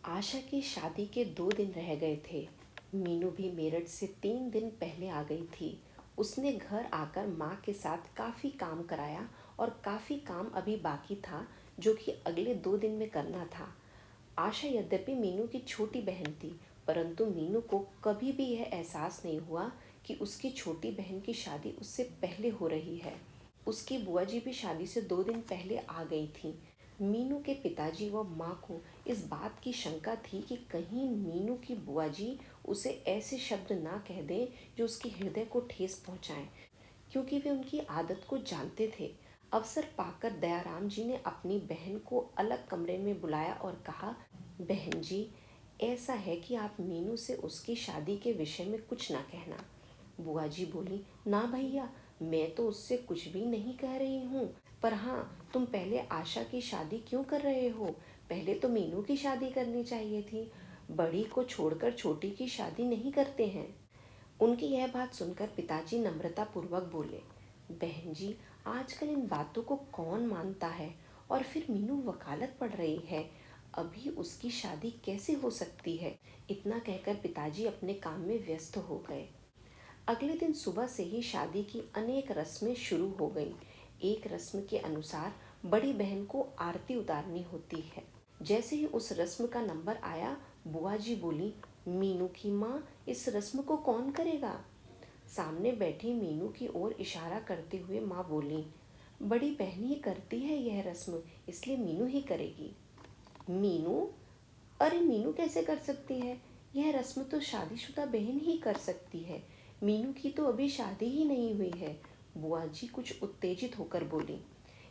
आशा की शादी के 2 दिन रह गए थे। मीनू भी मेरठ से 3 दिन पहले आ गई थी। उसने घर आकर माँ के साथ काफ़ी काम कराया और काफ़ी काम अभी बाकी था जो कि अगले 2 दिन में करना था। आशा यद्यपि मीनू की छोटी बहन थी, परंतु मीनू को कभी भी यह एहसास नहीं हुआ कि उसकी छोटी बहन की शादी उससे पहले हो रही है। उसकी बुआ जी भी शादी से 2 दिन पहले आ गई थी। मीनू के पिताजी व माँ को इस बात की शंका थी कि कहीं मीनू की बुआ जी उसे ऐसे शब्द ना कह दें जो उसके हृदय को ठेस पहुँचाएं, क्योंकि वे उनकी आदत को जानते थे। अवसर पाकर दयाराम जी ने अपनी बहन को अलग कमरे में बुलाया और कहा, बहन जी, ऐसा है कि आप मीनू से उसकी शादी के विषय में कुछ ना कहना। बुआ जी बोली, ना भैया, मैं तो उससे कुछ भी नहीं कह रही हूँ। पर हाँ, तुम पहले आशा की शादी क्यों कर रहे हो? पहले तो मीनू की शादी करनी चाहिए थी। बड़ी को छोड़कर छोटी की शादी नहीं करते हैं। उनकी यह बात सुनकर पिताजी नम्रता पूर्वक बोले, बहन जी, आजकल इन बातों को कौन मानता है? और फिर मीनू वकालत पढ़ रही है, अभी उसकी शादी कैसे हो सकती है? इतना कहकर पिताजी अपने काम में व्यस्त हो गए। अगले दिन सुबह से ही शादी की अनेक रस्में शुरू हो गईं। एक रस्म के अनुसार बड़ी बहन को आरती उतारनी होती है। जैसे ही उस रस्म का नंबर आया, बुआ जी बोली, मीनू की माँ, इस रस्म को कौन करेगा? सामने बैठी मीनू की ओर इशारा करते हुए माँ बोली, बड़ी बहन ही करती है यह रस्म, इसलिए मीनू ही करेगी। मीनू? अरे मीनू कैसे कर सकती है? यह रस्म तो शादीशुदा बहन ही कर सकती है। मीनू की तो अभी शादी ही नहीं हुई है। बुआ जी कुछ उत्तेजित होकर बोली।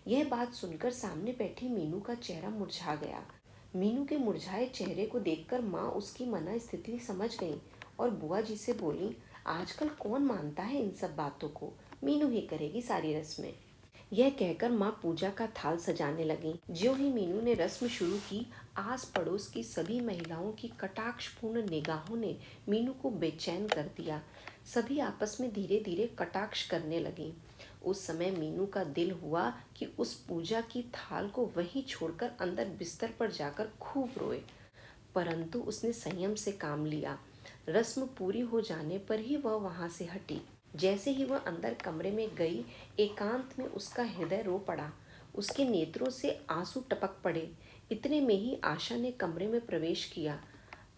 यह बात सुनकर सामने बैठी मीनू का चेहरा मुरझा गया। मीनू के मुरझाए चेहरे को देखकर माँ उसकी मना स्थिति समझ गई और बुआ जी से बोली, आजकल कौन मानता है इन सब बातों को? मीनू ही करेगी सारी रस्में। यह कहकर माँ पूजा का थाल सजाने लगी। ज्यों ही मीनू ने रस्म शुरू की, आस पड़ोस की सभी महिलाओं की कटाक्षपूर्ण निगाहों ने मीनू को बेचैन कर दिया। सभी आपस में धीरे धीरे कटाक्ष करने लगी। उस समय मीनू का दिल हुआ कि उस पूजा की थाल को वहीं छोड़कर अंदर बिस्तर पर जाकर खूब रोए, परंतु उसने संयम से काम लिया। रस्म पूरी हो जाने पर ही वह वहां से हटी। जैसे ही वह अंदर कमरे में गई, एकांत में उसका हृदय रो पड़ा। उसके नेत्रों से आंसू टपक पड़े। इतने में ही आशा ने कमरे में प्रवेश किया।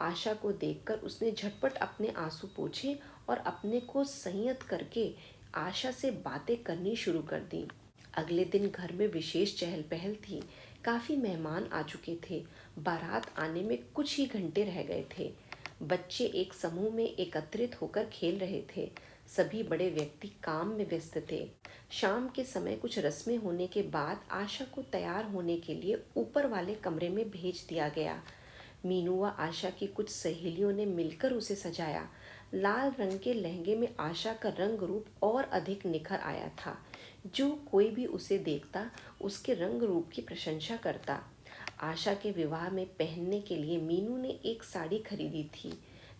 आशा को देखकर उसने झटपट अपने आंसू पोंछे और अपने को संयत करके आशा से बातें करनी शुरू कर दी। अगले दिन घर में विशेष चहल पहल थी। काफी मेहमान आ चुके थे। बारात आने में कुछ ही घंटे रह गए थे। बच्चे एक समूह में एकत्रित होकर खेल रहे थे। सभी बड़े व्यक्ति काम में व्यस्त थे। शाम के समय कुछ रस्में होने के बाद आशा को तैयार होने के लिए ऊपर वाले कमरे में भेज दिया गया। मीनू व आशा की कुछ सहेलियों ने मिलकर उसे सजाया। लाल रंग के लहंगे में आशा का रंग रूप और अधिक निखर आया था। जो कोई भी उसे देखता, उसके रंग रूप की प्रशंसा करता। आशा के विवाह में पहनने के लिए मीनू ने एक साड़ी खरीदी थी।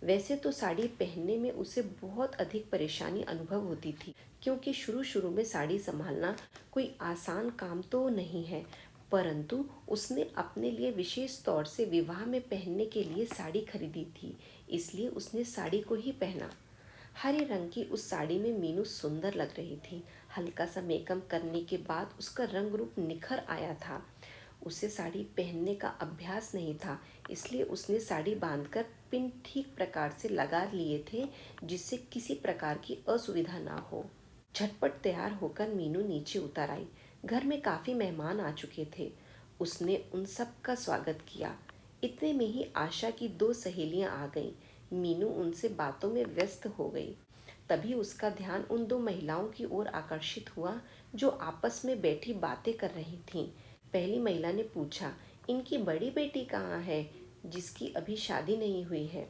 वैसे तो साड़ी पहनने में उसे बहुत अधिक परेशानी अनुभव होती थी, क्योंकि शुरू शुरू में साड़ी संभालना कोई आसान काम तो नहीं है, परंतु उसने अपने लिए विशेष तौर से विवाह में पहनने के लिए साड़ी खरीदी थी, इसलिए उसने साड़ी को ही पहना। हरे रंग की उस साड़ी में मीनू सुंदर लग रही थी। हल्का सा मेकअप करने के बाद उसका रंग रूप निखर आया था। उसे साड़ी पहनने का अभ्यास नहीं था, इसलिए उसने साड़ी बांधकर पिन ठीक प्रकार से लगा लिए थे, जिससे किसी प्रकार की असुविधा ना हो। झटपट तैयार होकर मीनू नीचे उतर आई। घर में काफी मेहमान आ चुके थे। उसने उन सब का स्वागत किया। इतने में ही आशा की 2 सहेलियां आ गईं। मीनू उनसे बातों में व्यस्त हो गई। तभी उसका ध्यान उन 2 महिलाओं की ओर आकर्षित हुआ जो आपस में बैठी बातें कर रही थीं। पहली महिला ने पूछा, इनकी बड़ी बेटी कहाँ है जिसकी अभी शादी नहीं हुई है?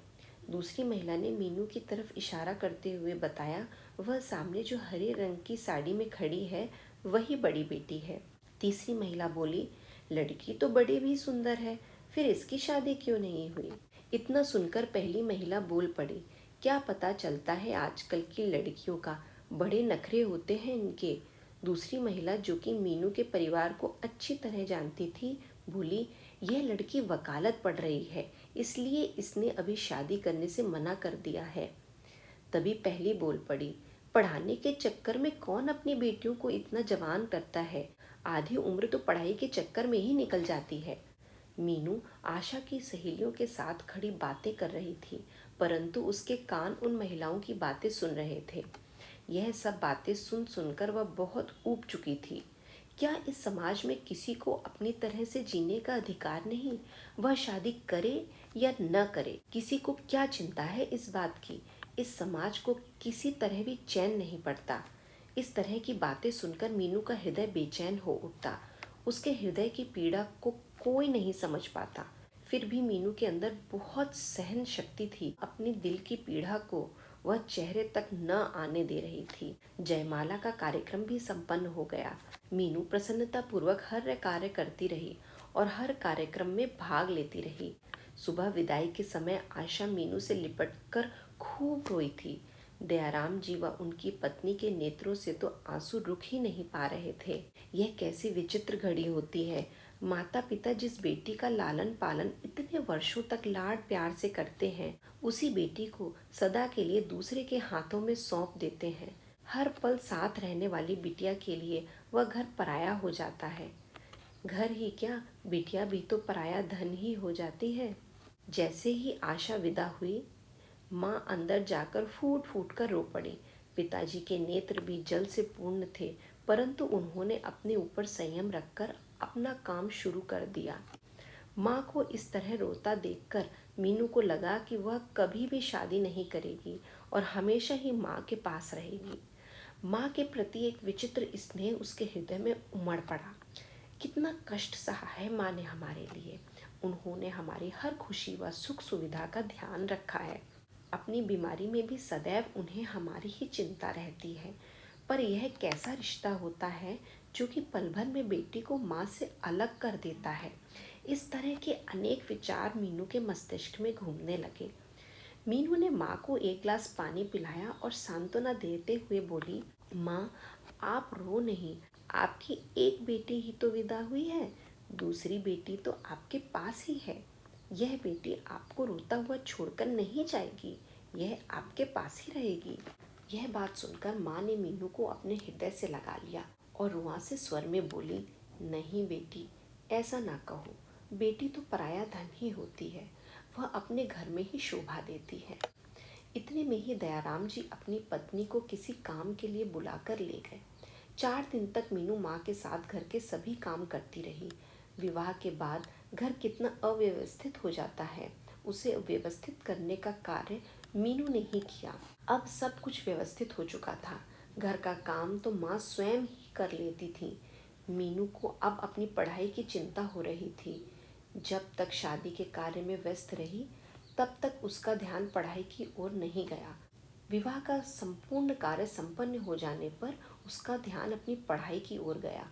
दूसरी महिला ने मीनू की तरफ इशारा करते हुए बताया, वह सामने जो हरे रंग की साड़ी में खड़ी है, वही बड़ी बेटी है। तीसरी महिला बोली, लड़की तो बड़ी भी सुंदर है, फिर इसकी शादी क्यों नहीं हुई? इतना सुनकर पहली महिला बोल पड़ी, क्या पता चलता है आजकल की लड़कियों का, बड़े नखरे होते हैं इनके। दूसरी महिला, जो कि मीनू के परिवार को अच्छी तरह जानती थी, बोली, यह लड़की वकालत पढ़ रही है, इसलिए इसने अभी शादी करने से मना कर दिया है। तभी पहली बोल पड़ी, पढ़ाने के चक्कर में कौन अपनी बेटियों को इतना जवान करता है। आधी उम्र तो पढ़ाई के चक्कर में ही निकल जाती है। मीनू आशा की सहेलियों के साथ खड़ी बातें कर रही थी, परंतु उसके कान उन महिलाओं की बातें सुन रहे थे। यह सब बातें सुन सुनकर वह बहुत ऊब चुकी थी। क्या इस समाज में किसी को अपनी तरह से जीने का अधिकार नहीं? वह शादी करे या न करे, किसी को क्या चिंता है इस बात की? इस समाज को किसी तरह भी चैन नहीं पड़ता। इस तरह की बातें सुनकर मीनू का हृदय बेचैन हो उठता। उसके हृदय की पीड़ा को कोई नहीं समझ पाता। फिर भी मीनू के अंदर बहुत सहन शक्ति थी। अपनी दिल की पीड़ा को वह चेहरे तक न आने दे रही थी। जयमाला का कार्यक्रम भी संपन्न हो गया। मीनू प्रसन्नता पूर्वक हर कार्य करती रही और हर कार्यक्रम में भाग लेती रही। सुबह विदाई के समय आशा मीनू से लिपट कर खूब रोई थी। दयाराम जी व उनकी पत्नी के नेत्रों से तो आंसू रुक ही नहीं पा रहे थे। यह कैसी विचित्र घड़ी होती है। माता पिता जिस बेटी का लालन पालन इतने वर्षों तक लाड प्यार से करते हैं, उसी बेटी को सदा के लिए दूसरे के हाथों में सौंप देते हैं। हर पल साथ रहने वाली बिटिया के लिए वह घर पराया हो जाता है। घर ही क्या, बिटिया भी तो पराया धन ही हो जाती है। जैसे ही आशा विदा हुई, माँ अंदर जाकर फूट फूट कर रो पड़ी। पिताजी के नेत्र भी जल से पूर्ण थे, परंतु उन्होंने अपने ऊपर संयम रखकर अपना काम शुरू कर दिया। माँ को इस तरह रोता देखकर मीनू को लगा कि वह कभी भी शादी नहीं करेगी और हमेशा ही माँ के पास रहेगी। माँ के प्रति एक विचित्र स्नेह उसके हृदय में उमड़ पड़ा। कितना कष्ट सहा है माँ ने हमारे लिए। उन्होंने हमारी हर खुशी व सुख सुविधा का ध्यान रखा है। अपनी बीमारी में भी सदैव उन्हें हमारी ही चिंता रहती है। पर यह कैसा रिश्ता होता है जो कि पल भर में बेटी को माँ से अलग कर देता है। इस तरह के अनेक विचार मीनू के मस्तिष्क में घूमने लगे। मीनू ने माँ को एक गिलास पानी पिलाया और सांत्वना देते हुए बोली, माँ आप रो नहीं, आपकी एक बेटी ही तो विदा हुई है, दूसरी बेटी तो आपके पास ही है। यह बेटी आपको रोता हुआ छोड़कर नहीं जाएगी, यह आपके पास ही रहेगी। यह बात सुनकर माँ ने मीनू को अपने हृदय से लगा लिया और रुआंसे स्वर में बोली, नहीं बेटी, ऐसा ना कहो। बेटी तो पराया धन ही होती है, वह अपने घर में ही शोभा देती है। इतने में ही दयाराम जी अपनी पत्नी को किसी काम के लिए बुलाकर ले गए। 4 दिन तक मीनू माँ के साथ घर के सभी काम करती रही। विवाह के बाद घर कितना अव्यवस्थित हो जाता है, उसे व्यवस्थित करने का कार्य मीनू ने ही किया। अब सब कुछ व्यवस्थित हो चुका था। घर का काम तो माँ स्वयं ही कर लेती थी। मीनू को अब अपनी पढ़ाई की चिंता हो रही थी। जब तक शादी के कार्य में व्यस्त रही, तब तक उसका ध्यान पढ़ाई की ओर नहीं गया। विवाह का संपूर्ण कार्य संपन्न हो जाने पर उसका ध्यान अपनी पढ़ाई की ओर गया।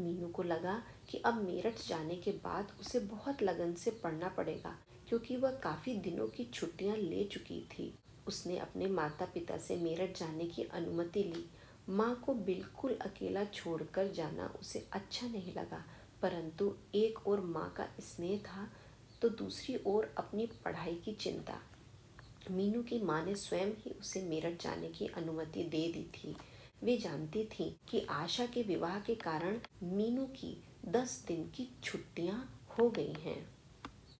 मीनू को लगा कि अब मेरठ जाने के बाद उसे बहुत लगन से पढ़ना पड़ेगा, क्योंकि वह काफ़ी दिनों की छुट्टियां ले चुकी थी। उसने अपने माता पिता से मेरठ जाने की अनुमति ली। माँ को बिल्कुल अकेला छोड़कर जाना उसे अच्छा नहीं लगा, परंतु एक ओर माँ का स्नेह था तो दूसरी ओर अपनी पढ़ाई की चिंता। मीनू की माँ ने स्वयं ही उसे मेरठ जाने की अनुमति दे दी थी। वे जानती थी कि आशा के विवाह के कारण मीनू की 10 दिन की छुट्टियां हो गई हैं।